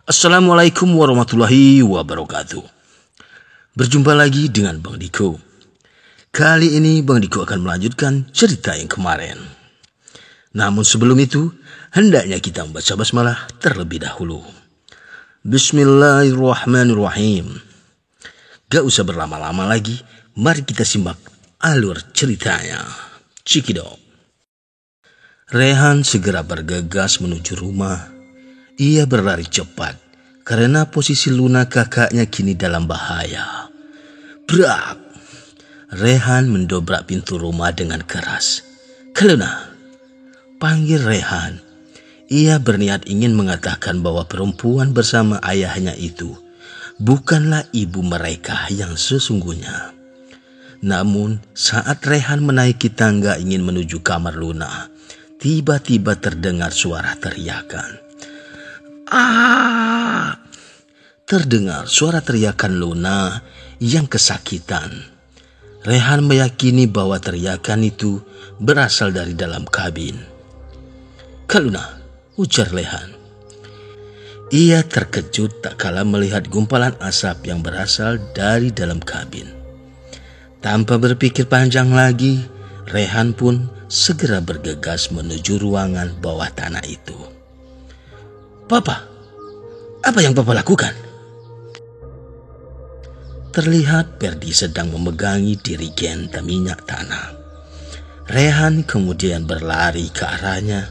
Assalamualaikum warahmatullahi wabarakatuh. Berjumpa lagi dengan Bang Diko. Kali ini Bang Diko akan melanjutkan cerita yang kemarin. Namun sebelum itu, hendaknya kita membaca basmalah terlebih dahulu. Bismillahirrahmanirrahim. Gak usah berlama-lama lagi, mari kita simak alur ceritanya. Cikidot. Rehan segera bergegas menuju rumah. Ia berlari cepat karena posisi Luna kakaknya kini dalam bahaya. Brak! Rehan mendobrak pintu rumah dengan keras. "Luna!" panggil Rehan. Ia berniat ingin mengatakan bahwa perempuan bersama ayahnya itu bukanlah ibu mereka yang sesungguhnya. Namun saat Rehan menaiki tangga ingin menuju kamar Luna, tiba-tiba terdengar suara teriakan. "Ah!" Terdengar suara teriakan Luna yang kesakitan. Rehan meyakini bahwa teriakan itu berasal dari dalam kabin. "Luna," ujar Rehan. Ia terkejut tak kala melihat gumpalan asap yang berasal dari dalam kabin. Tanpa berpikir panjang lagi, Rehan pun segera bergegas menuju ruangan bawah tanah itu. "Papa, apa yang Papa lakukan?" Terlihat Perdi sedang memegangi dirigen minyak tanah. Rehan kemudian berlari ke arahnya.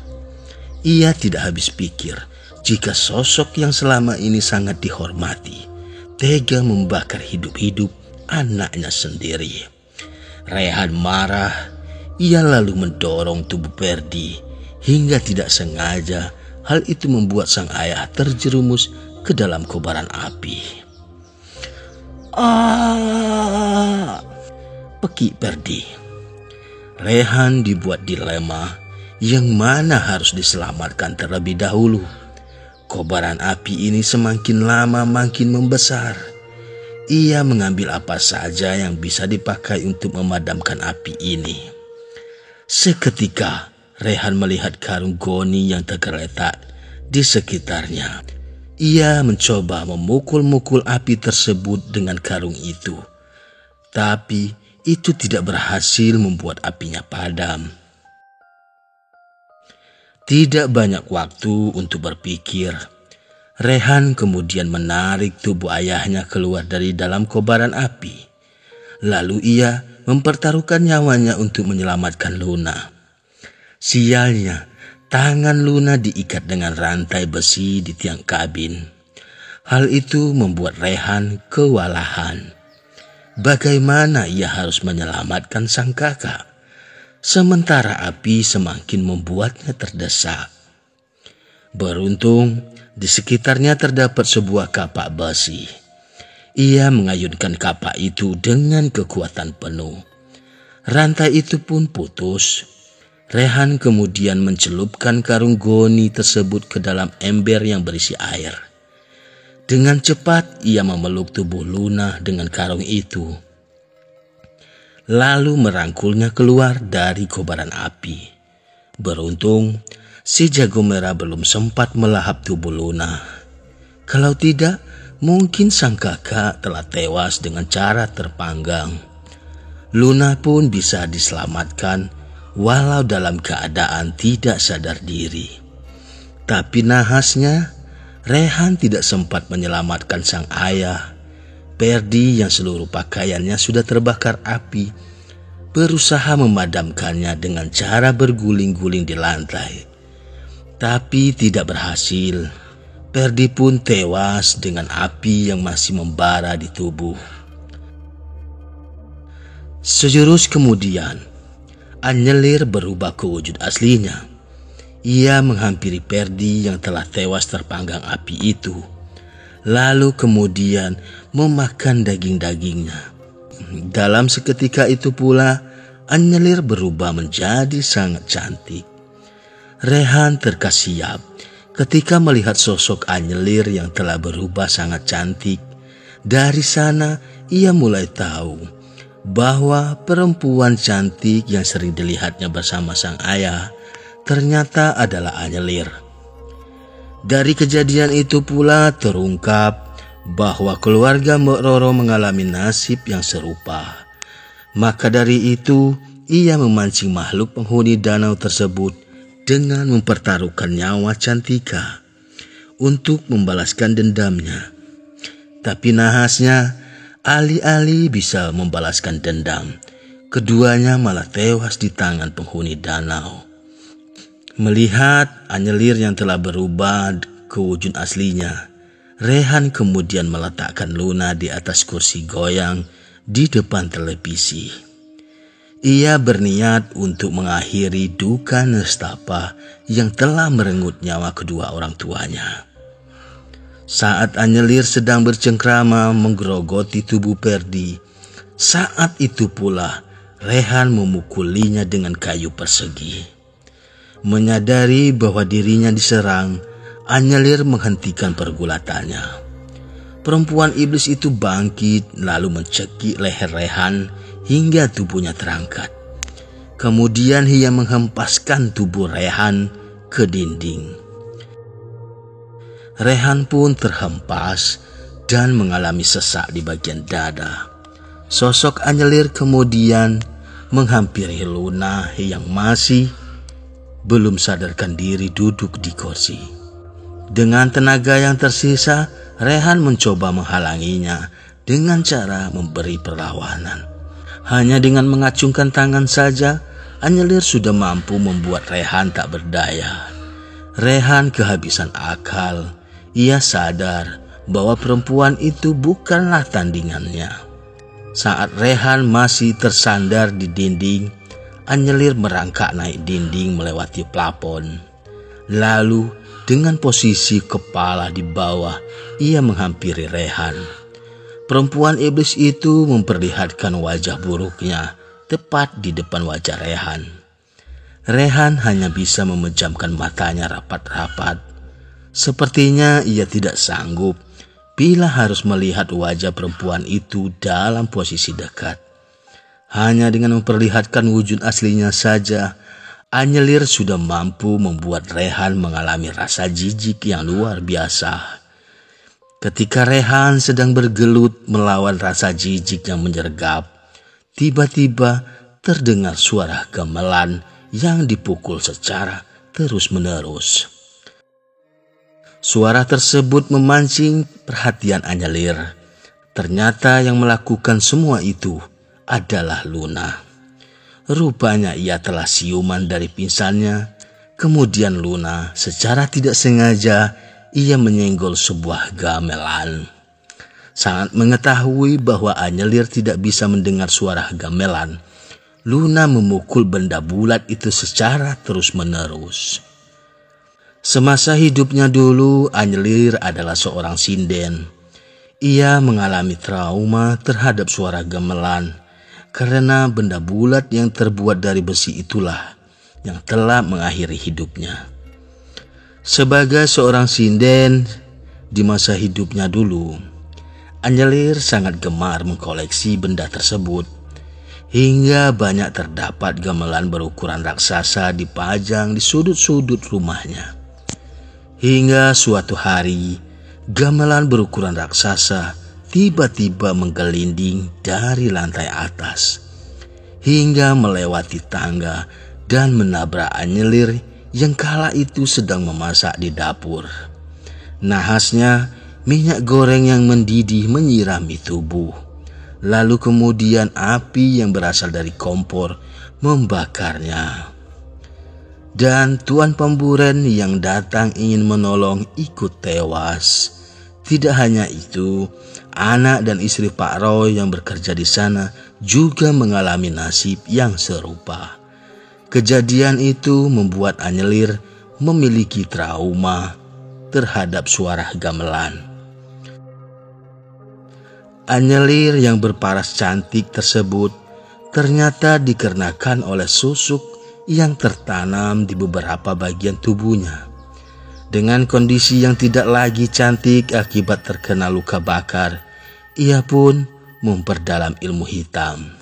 Ia tidak habis pikir jika sosok yang selama ini sangat dihormati tega membakar hidup-hidup anaknya sendiri. Rehan marah. Ia lalu mendorong tubuh Perdi hingga tidak sengaja hal itu membuat sang ayah terjerumus ke dalam kobaran api. "Ah!" pekik Perdi. Rehan dibuat dilema yang mana harus diselamatkan terlebih dahulu. Kobaran api ini semakin lama makin membesar. Ia mengambil apa saja yang bisa dipakai untuk memadamkan api ini. Seketika Rehan melihat karung goni yang tergeletak di sekitarnya. Ia mencoba memukul-mukul api tersebut dengan karung itu. Tapi itu tidak berhasil membuat apinya padam. Tidak banyak waktu untuk berpikir. Rehan kemudian menarik tubuh ayahnya keluar dari dalam kobaran api. Lalu ia mempertaruhkan nyawanya untuk menyelamatkan Luna. Sialnya, tangan Luna diikat dengan rantai besi di tiang kabin. Hal itu membuat Rehan kewalahan. Bagaimana ia harus menyelamatkan sang kakak, sementara api semakin membuatnya terdesak. Beruntung, di sekitarnya terdapat sebuah kapak besi. Ia mengayunkan kapak itu dengan kekuatan penuh. Rantai itu pun putus. Rehan kemudian mencelupkan karung goni tersebut ke dalam ember yang berisi air. Dengan cepat ia memeluk tubuh Luna dengan karung itu, lalu merangkulnya keluar dari kobaran api. Beruntung, si jago merah belum sempat melahap tubuh Luna. Kalau tidak, mungkin sang kakak telah tewas dengan cara terpanggang. Luna pun bisa diselamatkan walau dalam keadaan tidak sadar diri. Tapi nahasnya, Rehan tidak sempat menyelamatkan sang ayah. Perdi yang seluruh pakaiannya sudah terbakar api berusaha memadamkannya dengan cara berguling-guling di lantai. Tapi tidak berhasil. Perdi pun tewas dengan api yang masih membara di tubuh. Sejurus kemudian, Anjelir berubah ke wujud aslinya. Ia menghampiri Perdi yang telah tewas terpanggang api itu, lalu kemudian memakan daging-dagingnya. Dalam seketika itu pula, Anjelir berubah menjadi sangat cantik. Rehan terkesiap ketika melihat sosok Anjelir yang telah berubah sangat cantik. Dari sana ia mulai tahu bahwa perempuan cantik yang sering dilihatnya bersama sang ayah ternyata adalah Anjelir. Dari kejadian itu pula terungkap bahwa keluarga Mbok Roro mengalami nasib yang serupa. Maka dari itu, ia memancing makhluk penghuni danau tersebut dengan mempertaruhkan nyawa Cantika untuk membalaskan dendamnya. Tapi nahasnya, alih-alih bisa membalaskan dendam, keduanya malah tewas di tangan penghuni danau. Melihat Anyelir yang telah berubah ke wujud aslinya, Rehan kemudian meletakkan Luna di atas kursi goyang di depan televisi. Ia berniat untuk mengakhiri duka nestapa yang telah merenggut nyawa kedua orang tuanya. Saat Anyelir sedang bercengkrama menggerogoti tubuh Perdi, saat itu pula Rehan memukulinya dengan kayu persegi. Menyadari bahwa dirinya diserang, Anyelir menghentikan pergulatannya. Perempuan iblis itu bangkit lalu mencekik leher Rehan hingga tubuhnya terangkat. Kemudian ia menghempaskan tubuh Rehan ke dinding. Rehan pun terhempas dan mengalami sesak di bagian dada. Sosok Anyelir kemudian menghampiri Luna yang masih belum sadarkan diri duduk di kursi. Dengan tenaga yang tersisa, Rehan mencoba menghalanginya dengan cara memberi perlawanan. Hanya dengan mengacungkan tangan saja, Anyelir sudah mampu membuat Rehan tak berdaya. Rehan kehabisan akal. Ia sadar bahwa perempuan itu bukanlah tandingannya. Saat Rehan masih tersandar di dinding, Anyelir merangkak naik dinding melewati plafon. Lalu dengan posisi kepala di bawah, ia menghampiri Rehan. Perempuan iblis itu memperlihatkan wajah buruknya tepat di depan wajah Rehan. Rehan hanya bisa memejamkan matanya rapat-rapat. Sepertinya ia tidak sanggup bila harus melihat wajah perempuan itu dalam posisi dekat. Hanya dengan memperlihatkan wujud aslinya saja, Anyelir sudah mampu membuat Rehan mengalami rasa jijik yang luar biasa. Ketika Rehan sedang bergelut melawan rasa jijik yang menyergap, tiba-tiba terdengar suara gamelan yang dipukul secara terus-menerus. Suara tersebut memancing perhatian Anyelir. Ternyata yang melakukan semua itu adalah Luna. Rupanya ia telah siuman dari pingsannya. Kemudian Luna secara tidak sengaja ia menyenggol sebuah gamelan. Sangat mengetahui bahwa Anyelir tidak bisa mendengar suara gamelan, Luna memukul benda bulat itu secara terus-menerus. Semasa hidupnya dulu, Anyelir adalah seorang sinden. Ia mengalami trauma terhadap suara gamelan karena benda bulat yang terbuat dari besi itulah yang telah mengakhiri hidupnya. Sebagai seorang sinden di masa hidupnya dulu, Anyelir sangat gemar mengkoleksi benda tersebut, hingga banyak terdapat gamelan berukuran raksasa dipajang di sudut-sudut rumahnya. Hingga suatu hari, gamelan berukuran raksasa tiba-tiba menggelinding dari lantai atas hingga melewati tangga dan menabrak Anyelir yang kala itu sedang memasak di dapur. Nahasnya, minyak goreng yang mendidih menyirami tubuh. Lalu kemudian api yang berasal dari kompor membakarnya. Dan Tuan Pemburen yang datang ingin menolong ikut tewas. Tidak hanya itu, anak dan istri Pak Roy yang bekerja di sana juga mengalami nasib yang serupa. Kejadian itu membuat Anyelir memiliki trauma terhadap suara gamelan. Anyelir yang berparas cantik tersebut ternyata dikarenakan oleh susuk yang tertanam di beberapa bagian tubuhnya. Dengan kondisi yang tidak lagi cantik akibat terkena luka bakar, ia pun memperdalam ilmu hitam.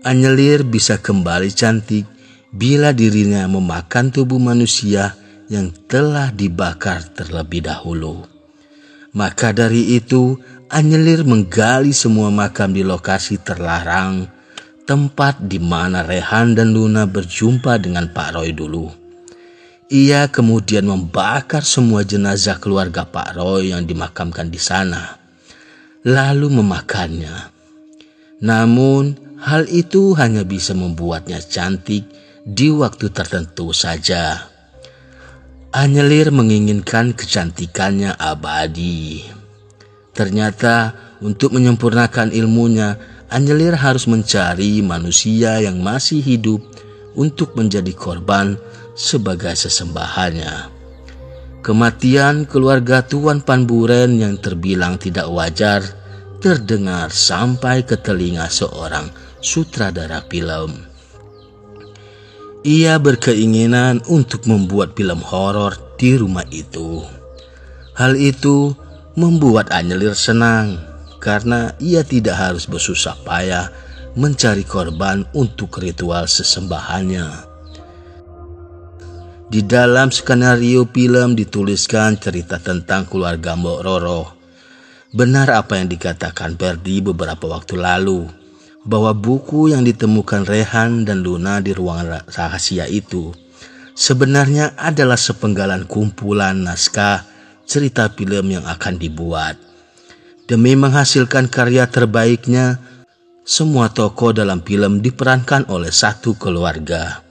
Anyelir bisa kembali cantik bila dirinya memakan tubuh manusia yang telah dibakar terlebih dahulu. Maka dari itu, Anjelir menggali semua makam di lokasi terlarang, tempat di mana Rehan dan Luna berjumpa dengan Pak Roy dulu. Ia kemudian membakar semua jenazah keluarga Pak Roy yang dimakamkan di sana, lalu memakannya. Namun, hal itu hanya bisa membuatnya cantik di waktu tertentu saja. Anjelir menginginkan kecantikannya abadi. Ternyata, untuk menyempurnakan ilmunya, Anjelir harus mencari manusia yang masih hidup untuk menjadi korban sebagai sesembahannya. Kematian keluarga Tuan Panburen yang terbilang tidak wajar terdengar sampai ke telinga seorang sutradara film. Ia berkeinginan untuk membuat film horor di rumah itu. Hal itu membuat Anjelir senang karena ia tidak harus bersusah payah mencari korban untuk ritual sesembahannya. Di dalam skenario film dituliskan cerita tentang keluarga Mbok Roro. Benar apa yang dikatakan Perdi beberapa waktu lalu, bahwa buku yang ditemukan Rehan dan Luna di ruangan rahasia itu sebenarnya adalah sepenggalan kumpulan naskah cerita film yang akan dibuat. Demi menghasilkan karya terbaiknya, semua tokoh dalam film diperankan oleh satu keluarga,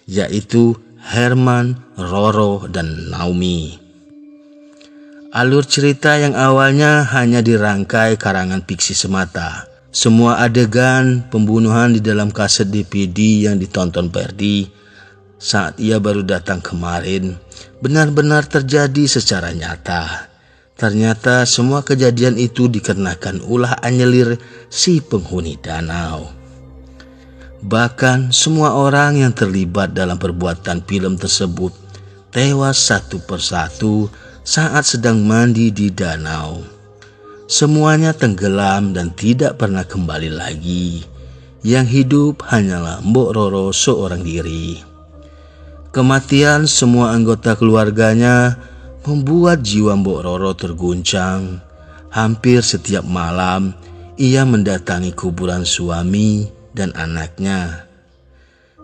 yaitu Herman, Roro, dan Naomi. Alur cerita yang awalnya hanya dirangkai karangan fiksi semata. Semua adegan pembunuhan di dalam kaset DVD yang ditonton Perdi saat ia baru datang kemarin benar-benar terjadi secara nyata. Ternyata semua kejadian itu dikarenakan ulah Anjelir si penghuni danau. Bahkan semua orang yang terlibat dalam perbuatan film tersebut tewas satu persatu saat sedang mandi di danau. Semuanya tenggelam dan tidak pernah kembali lagi. Yang hidup hanyalah Mbok Roro seorang diri. Kematian semua anggota keluarganya membuat jiwa Mbok Roro terguncang. Hampir setiap malam ia mendatangi kuburan suami dan anaknya.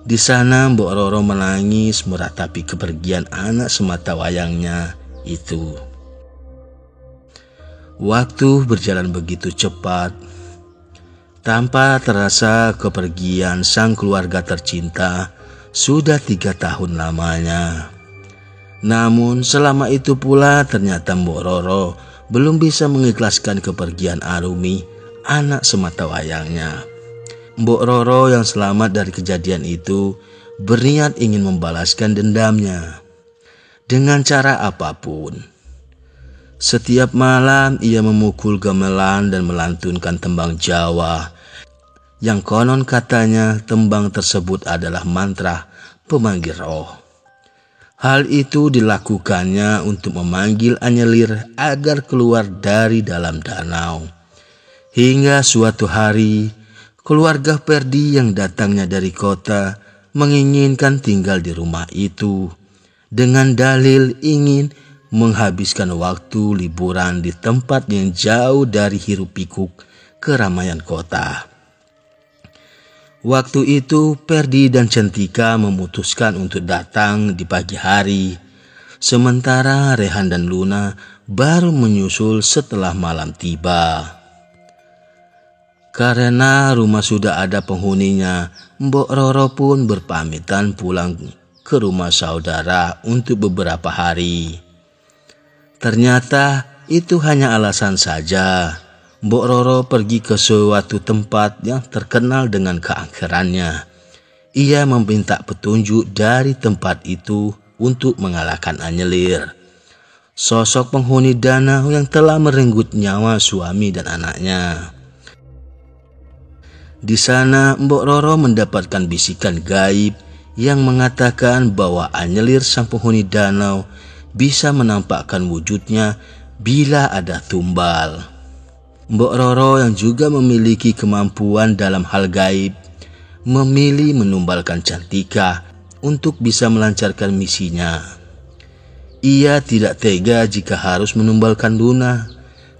Di sana Mbok Roro menangis meratapi kepergian anak sematawayangnya itu. Waktu berjalan begitu cepat. Tanpa terasa kepergian sang keluarga tercinta sudah 3 tahun lamanya. Namun selama itu pula ternyata Mbok Roro belum bisa mengikhlaskan kepergian Arumi, anak sematawayangnya. Mbok Roro yang selamat dari kejadian itu berniat ingin membalaskan dendamnya dengan cara apapun. Setiap malam ia memukul gamelan dan melantunkan tembang Jawa yang konon katanya tembang tersebut adalah mantra pemanggil roh. Hal itu dilakukannya untuk memanggil Anjelir agar keluar dari dalam danau. Hingga suatu hari keluarga Perdi yang datangnya dari kota menginginkan tinggal di rumah itu dengan dalil ingin menghabiskan waktu liburan di tempat yang jauh dari hiruk-pikuk keramaian kota. Waktu itu Perdi dan Cantika memutuskan untuk datang di pagi hari, sementara Rehan dan Luna baru menyusul setelah malam tiba. Karena rumah sudah ada penghuninya, Mbok Roro pun berpamitan pulang ke rumah saudara untuk beberapa hari. Ternyata itu hanya alasan saja. Mbok Roro pergi ke suatu tempat yang terkenal dengan keangkerannya. Ia meminta petunjuk dari tempat itu untuk mengalahkan Anjelir, sosok penghuni danau yang telah merenggut nyawa suami dan anaknya. Di sana Mbok Roro mendapatkan bisikan gaib yang mengatakan bahwa Anjelir sang penghuni danau bisa menampakkan wujudnya bila ada tumbal. Mbok Roro yang juga memiliki kemampuan dalam hal gaib memilih menumbalkan Cantika untuk bisa melancarkan misinya. Ia tidak tega jika harus menumbalkan Luna,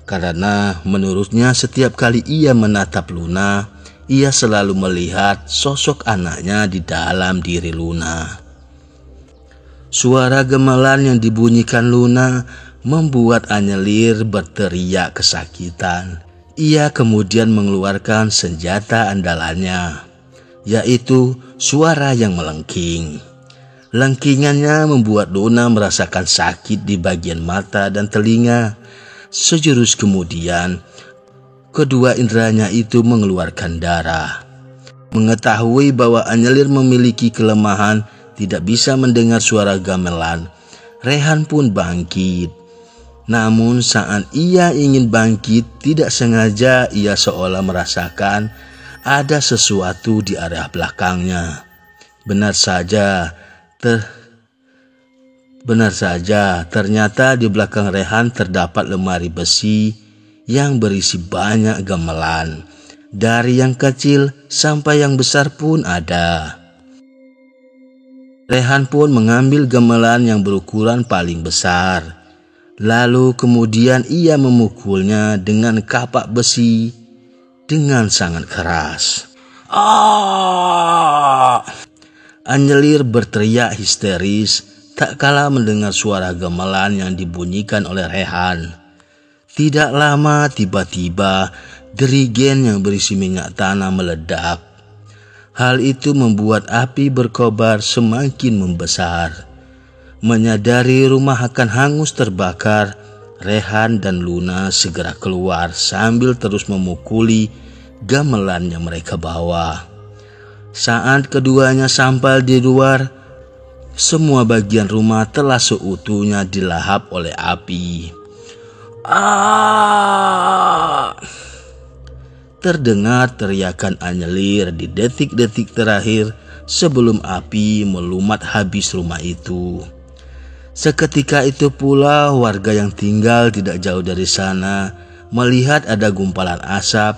karena menurutnya setiap kali ia menatap Luna, ia selalu melihat sosok anaknya di dalam diri Luna. Suara gemelan yang dibunyikan Luna membuat Anyelir berteriak kesakitan. Ia kemudian mengeluarkan senjata andalannya, yaitu suara yang melengking. Lengkingannya membuat Luna merasakan sakit di bagian mata dan telinga. Sejurus kemudian, kedua inderanya itu mengeluarkan darah. Mengetahui bahwa Anyelir memiliki kelemahan tidak bisa mendengar suara gamelan, Rehan pun bangkit. Namun saat ia ingin bangkit, tidak sengaja ia seolah merasakan ada sesuatu di area belakangnya. Benar saja, ternyata di belakang Rehan terdapat lemari besi yang berisi banyak gamelan. Dari yang kecil sampai yang besar pun ada. Rehan pun mengambil gamelan yang berukuran paling besar. Lalu kemudian ia memukulnya dengan kapak besi dengan sangat keras. "Ah!" Anyelir berteriak histeris tak kalah mendengar suara gamelan yang dibunyikan oleh Rehan. Tidak lama tiba-tiba derigen yang berisi minyak tanah meledak. Hal itu membuat api berkobar semakin membesar. Menyadari rumah akan hangus terbakar, Rehan dan Luna segera keluar sambil terus memukuli gamelan yang mereka bawa. Saat keduanya sampai di luar, semua bagian rumah telah seutuhnya dilahap oleh api. "Ah!" Terdengar teriakan Anyelir di detik-detik terakhir sebelum api melumat habis rumah itu. Seketika itu pula warga yang tinggal tidak jauh dari sana melihat ada gumpalan asap.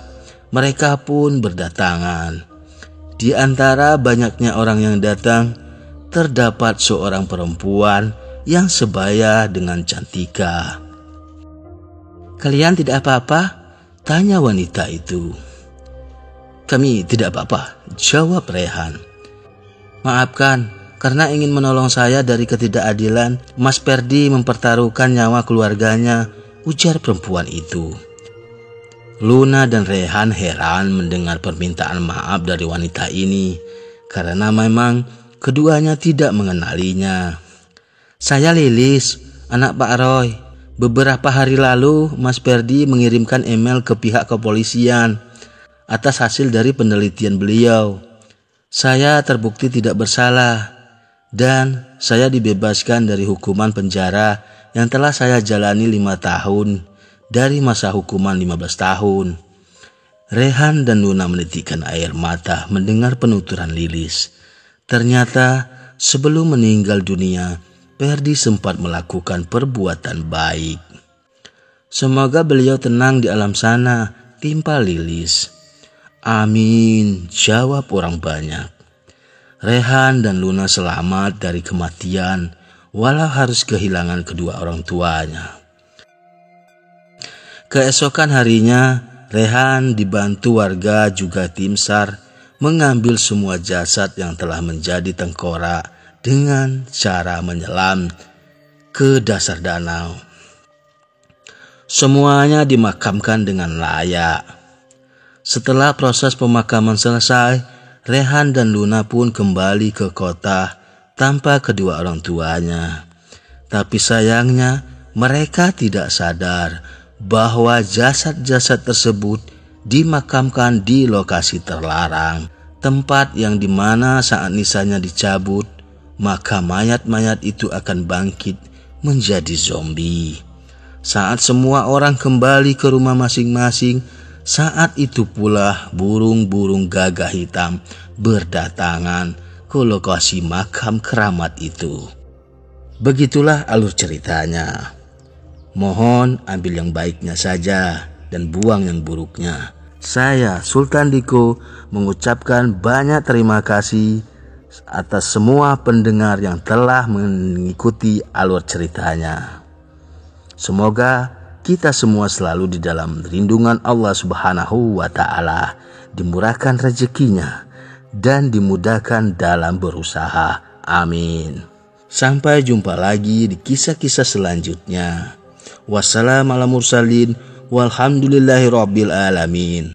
Mereka pun berdatangan. Di antara banyaknya orang yang datang, terdapat seorang perempuan yang sebaya dengan Cantika. "Kalian tidak apa-apa?" tanya wanita itu. "Kami tidak apa-apa," jawab Rehan. "Maafkan, karena ingin menolong saya dari ketidakadilan, Mas Perdi mempertaruhkan nyawa keluarganya," ujar perempuan itu. Luna dan Rehan heran mendengar permintaan maaf dari wanita ini, karena memang keduanya tidak mengenalinya. "Saya Lilis, anak Pak Roy. Beberapa hari lalu Mas Perdi mengirimkan email ke pihak kepolisian atas hasil dari penelitian beliau. Saya terbukti tidak bersalah dan saya dibebaskan dari hukuman penjara yang telah saya jalani 5 tahun dari masa hukuman 15 tahun. Rehan dan Luna menitikkan air mata mendengar penuturan Lilis. Ternyata sebelum meninggal dunia, Perdi sempat melakukan perbuatan baik. "Semoga beliau tenang di alam sana," timpal Lilis. "Amin," jawab orang banyak. Rehan dan Luna selamat dari kematian, walau harus kehilangan kedua orang tuanya. Keesokan harinya, Rehan dibantu warga juga tim SAR mengambil semua jasad yang telah menjadi tengkorak dengan cara menyelam ke dasar danau. Semuanya dimakamkan dengan layak. Setelah proses pemakaman selesai, Rehan dan Luna pun kembali ke kota tanpa kedua orang tuanya. Tapi sayangnya mereka tidak sadar bahwa jasad-jasad tersebut dimakamkan di lokasi terlarang, tempat yang dimana saat nisannya dicabut, maka mayat-mayat itu akan bangkit menjadi zombie. Saat semua orang kembali ke rumah masing-masing, saat itu pula burung-burung gagak hitam berdatangan ke lokasi makam keramat itu. Begitulah alur ceritanya. Mohon ambil yang baiknya saja dan buang yang buruknya. Saya Sultan Diko mengucapkan banyak terima kasih. atas semua pendengar yang telah mengikuti alur ceritanya. Semoga kita semua selalu di dalam lindungan Allah Subhanahu wa Ta'ala, dimurahkan rezekinya dan dimudahkan dalam berusaha. Amin. Sampai jumpa lagi di kisah-kisah selanjutnya. Wassalamualaikum warahmatullahi wabarakatuh. Walhamdulillahirabbil alamin.